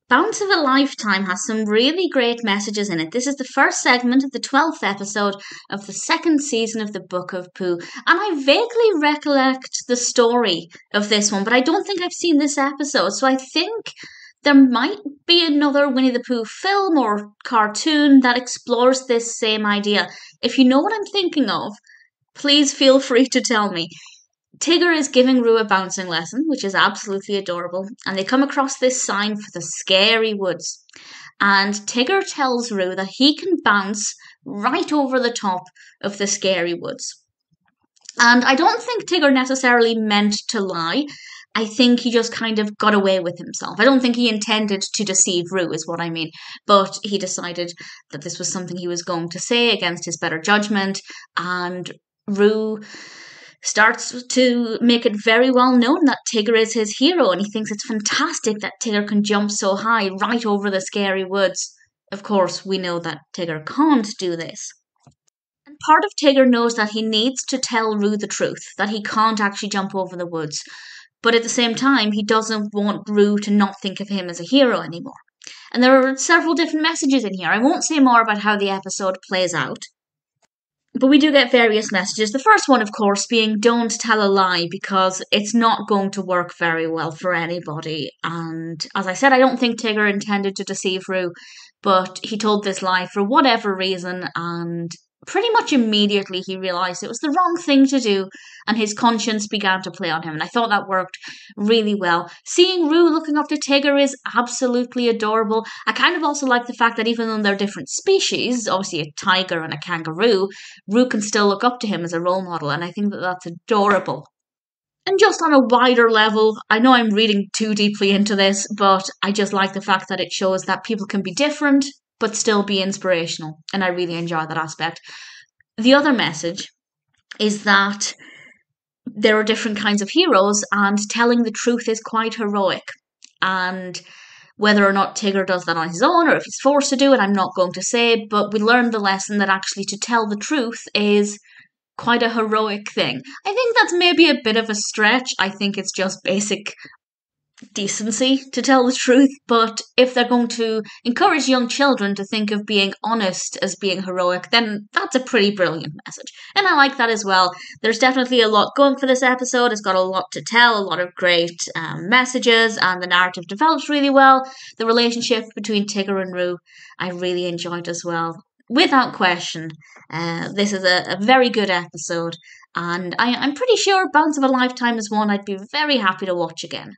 Bounce of a Lifetime has some really great messages in it. This is the first segment of the 12th episode of the second season of the Book of Pooh. And I vaguely recollect the story of this one, but I don't think I've seen this episode. So I think there might be another Winnie-the-Pooh film or cartoon that explores this same idea. If you know what I'm thinking of, please feel free to tell me. Tigger is giving Roo a bouncing lesson, which is absolutely adorable, and they come across this sign for the scary woods. And Tigger tells Roo that he can bounce right over the top of the scary woods. And I don't think Tigger necessarily meant to lie. I think he just kind of got away with himself. I don't think he intended to deceive Roo, is what I mean. But he decided that this was something he was going to say against his better judgment, and Roo starts to make it very well known that Tigger is his hero, and he thinks it's fantastic that Tigger can jump so high right over the scary woods. Of course, we know that Tigger can't do this. And part of Tigger knows that he needs to tell Roo the truth, that he can't actually jump over the woods. But at the same time, he doesn't want Roo to not think of him as a hero anymore. And there are several different messages in here. I won't say more about how the episode plays out, but we do get various messages. The first one, of course, being don't tell a lie, because it's not going to work very well for anybody. And as I said, I don't think Tigger intended to deceive Roo, but he told this lie for whatever reason, and pretty much immediately he realised it was the wrong thing to do, and his conscience began to play on him. And I thought that worked really well. Seeing Roo looking up to Tigger is absolutely adorable. I kind of also like the fact that even though they're different species, obviously a tiger and a kangaroo, Roo can still look up to him as a role model, and I think that that's adorable. And just on a wider level, I know I'm reading too deeply into this, but I just like the fact that it shows that people can be different but still be inspirational, and I really enjoy that aspect. The other message is that there are different kinds of heroes, and telling the truth is quite heroic. And whether or not Tigger does that on his own or if he's forced to do it, I'm not going to say, but we learned the lesson that actually to tell the truth is quite a heroic thing. I think that's maybe a bit of a stretch. I think it's just basic decency to tell the truth, but if they're going to encourage young children to think of being honest as being heroic, then that's a pretty brilliant message. And I like that as well. There's definitely a lot going for this episode. It's got a lot to tell, a lot of great messages, and the narrative develops really well. The relationship between Tigger and Roo, I really enjoyed as well. Without question, this is a very good episode, and I'm pretty sure Bounce of a Lifetime is one I'd be very happy to watch again.